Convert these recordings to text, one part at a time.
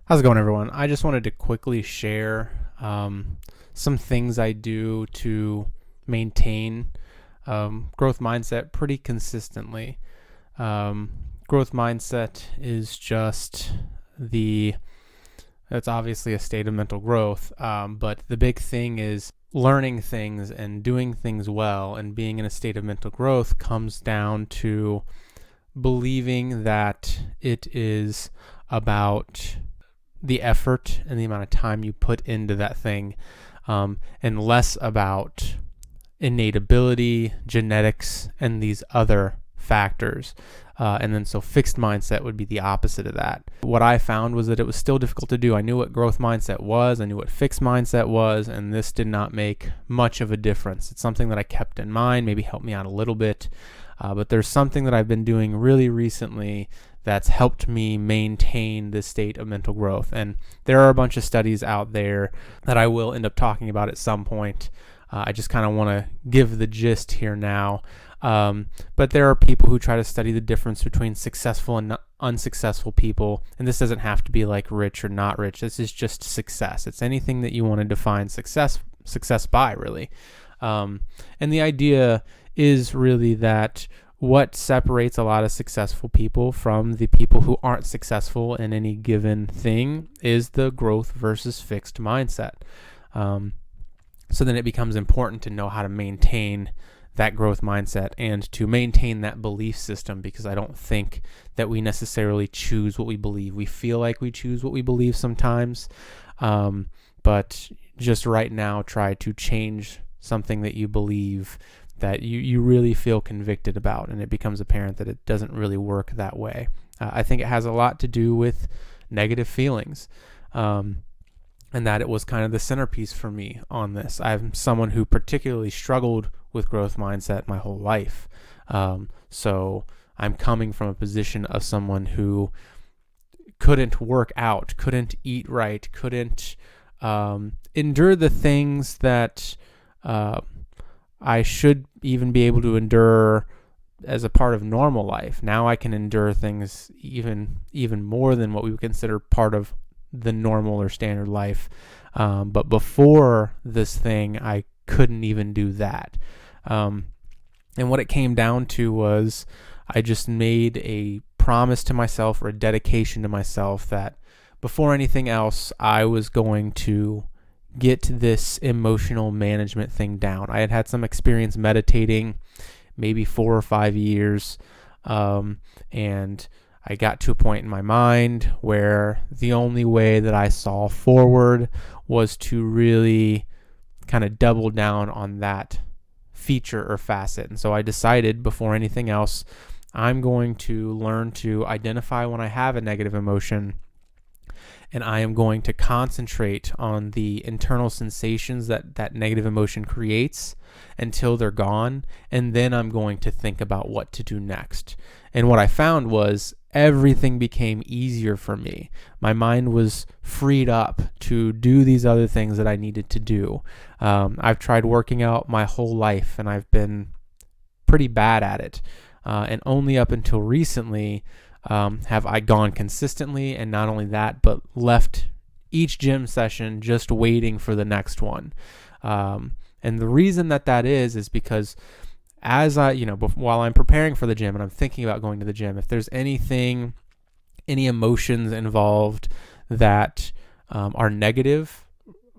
How's it going, everyone? I just wanted to quickly share some things I do to maintain growth mindset pretty consistently. Growth mindset is just that's obviously a state of mental growth, but the big thing is learning things and doing things well, and being in a state of mental growth comes down to believing that it is about the effort and the amount of time you put into that thing, and less about innate ability, genetics, and these other factors. So fixed mindset would be the opposite of that. What I found was that it was still difficult to do. I knew what growth mindset was, I knew what fixed mindset was, and this did not make much of a difference. It's something that I kept in mind, maybe helped me out a little bit, but there's something that I've been doing really recently that's helped me maintain this state of mental growth. And there are a bunch of studies out there that I will end up talking about at some point. I just kind of want to give the gist here now. But there are people who try to study the difference between successful and unsuccessful people. And this doesn't have to be like rich or not rich. This is just success. It's anything that you want to define success by, really. And the idea is really that what separates a lot of successful people from the people who aren't successful in any given thing is the growth versus fixed mindset. So then it becomes important to know how to maintain that growth mindset and to maintain that belief system, because I don't think that we necessarily choose what we believe. We feel like we choose what we believe sometimes, but just right now try to change something that you believe that you really feel convicted about, and it becomes apparent that it doesn't really work that way. I think it has a lot to do with negative feelings, and that it was kind of the centerpiece for me on this. I'm someone who particularly struggled with growth mindset my whole life. So I'm coming from a position of someone who couldn't work out, couldn't eat right, couldn't endure the things that I should even be able to endure as a part of normal life. Now I can endure things even more than what we would consider part of the normal or standard life. But before this thing, I couldn't even do that. And what it came down to was I just made a promise to myself, or a dedication to myself, that before anything else, I was going to get this emotional management thing down. I had some experience meditating, maybe 4 or 5 years, and I got to a point in my mind where the only way that I saw forward was to really kind of double down on that feature or facet. And so I decided, before anything else, I'm going to learn to identify when I have a negative emotion, and I am going to concentrate on the internal sensations that negative emotion creates until they're gone, and then I'm going to think about what to do next. And what I found was everything became easier for me. My mind was freed up to do these other things that I needed to do. I've tried working out my whole life, and I've been pretty bad at it. And only up until recently have I gone consistently, and not only that, but left each gym session just waiting for the next one. And the reason that is because as while I'm preparing for the gym and I'm thinking about going to the gym, if there's any emotions involved that are negative,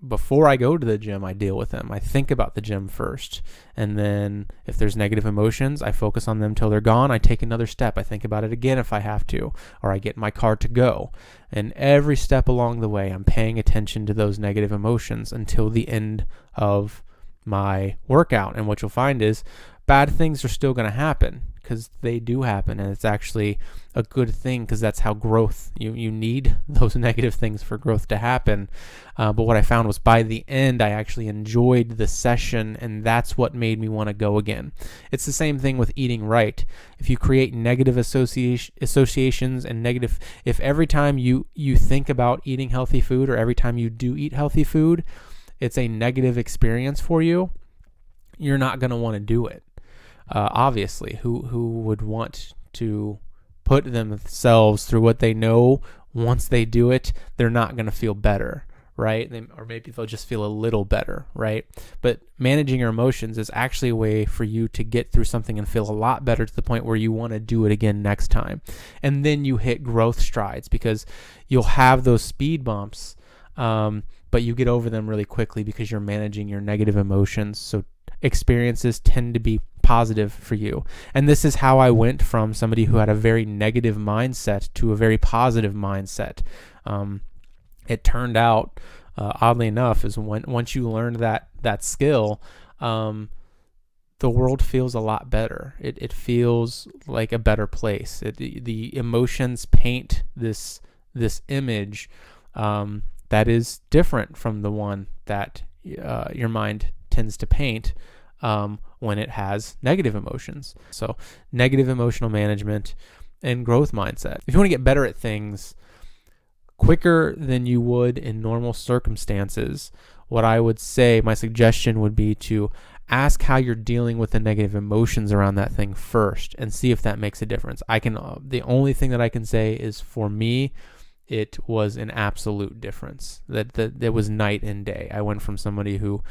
before I go to the gym, I deal with them. I think about the gym first. And then if there's negative emotions, I focus on them till they're gone. I take another step. I think about it again if I have to, or I get in my car to go. And every step along the way, I'm paying attention to those negative emotions until the end of my workout. And what you'll find is bad things are still going to happen, because they do happen, and it's actually a good thing, because that's how growth, you need those negative things for growth to happen. But what I found was, by the end, I actually enjoyed the session, and that's what made me want to go again. It's the same thing with eating right. If you create negative associations and negative, if every time you think about eating healthy food, or every time you do eat healthy food, it's a negative experience for you, you're not going to want to do it. Obviously, who would want to put themselves through what they know once they do it, they're not going to feel better, right? Or maybe they'll just feel a little better, right? But managing your emotions is actually a way for you to get through something and feel a lot better to the point where you want to do it again next time. And then you hit growth strides, because you'll have those speed bumps, but you get over them really quickly because you're managing your negative emotions. So experiences tend to be positive for you. And this is how I went from somebody who had a very negative mindset to a very positive mindset. It turned out, oddly enough, is once you learned that skill, the world feels a lot better. It feels like a better place. The emotions paint this image that is different from the one that your mind tends to paint when it has negative emotions. So negative emotional management and growth mindset. If you want to get better at things quicker than you would in normal circumstances, what I would say, my suggestion would be to ask how you're dealing with the negative emotions around that thing first and see if that makes a difference. The only thing that I can say is, for me, it was an absolute difference. That was night and day. I went from somebody who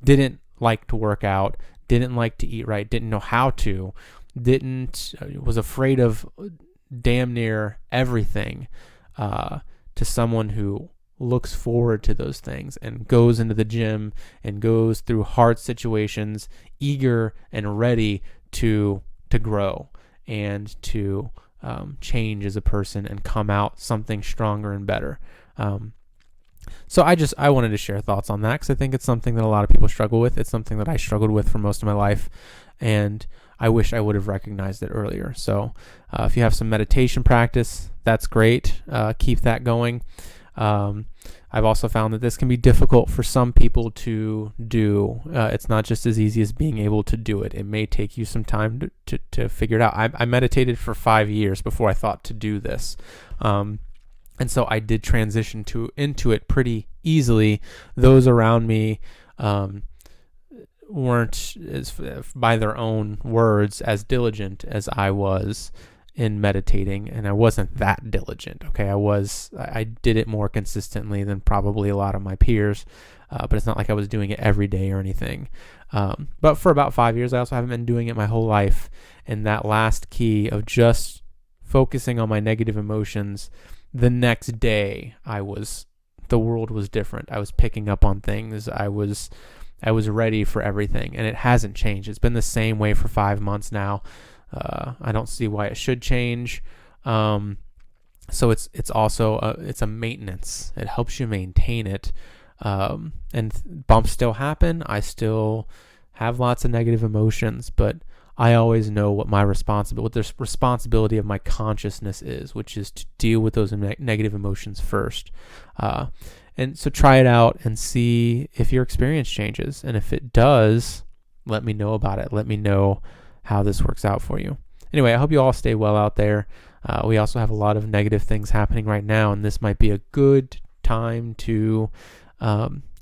didn't like to work out, didn't like to eat right, didn't know how to, was afraid of damn near everything, to someone who looks forward to those things and goes into the gym and goes through hard situations, eager and ready to grow and to change as a person and come out something stronger and better. So I wanted to share thoughts on that, because I think it's something that a lot of people struggle with. It's something that I struggled with for most of my life, and I wish I would have recognized it earlier. So if you have some meditation practice, that's great. Keep that going. I've also found that this can be difficult for some people to do. It's not just as easy as being able to do it. It may take you some time to figure it out. I meditated for 5 years before I thought to do this. And so I did transition into it pretty easily. Those around me weren't, by their own words, as diligent as I was in meditating, and I wasn't that diligent. Okay, I did it more consistently than probably a lot of my peers, but it's not like I was doing it every day or anything. But for about 5 years, I also haven't been doing it my whole life. And that last key of just focusing on my negative emotions, the next day the world was different. I was picking up on things. I was ready for everything, and it hasn't changed. It's been the same way for 5 months now. I don't see why it should change. So it's also it's a maintenance. It helps you maintain it. And bumps still happen. I still have lots of negative emotions, but I always know what the responsibility of my consciousness is, which is to deal with those negative emotions first. And so try it out and see if your experience changes. And if it does, let me know about it. Let me know how this works out for you. Anyway, I hope you all stay well out there. We also have a lot of negative things happening right now, and this might be a good time to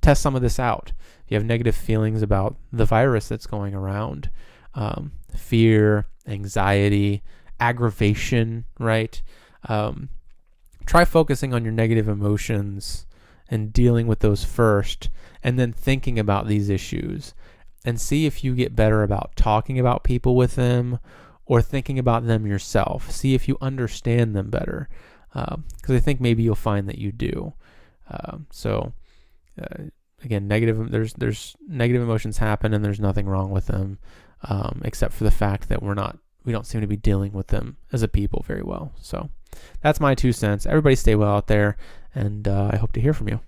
test some of this out. If you have negative feelings about the virus that's going around, fear, anxiety, aggravation, right? Try focusing on your negative emotions and dealing with those first, and then thinking about these issues, and see if you get better about talking about people with them or thinking about them yourself. See if you understand them better, because I think maybe you'll find that you do. Again, there's negative emotions happen, and there's nothing wrong with them, except for the fact that we don't seem to be dealing with them as a people very well. So that's my 2 cents. Everybody stay well out there, and I hope to hear from you.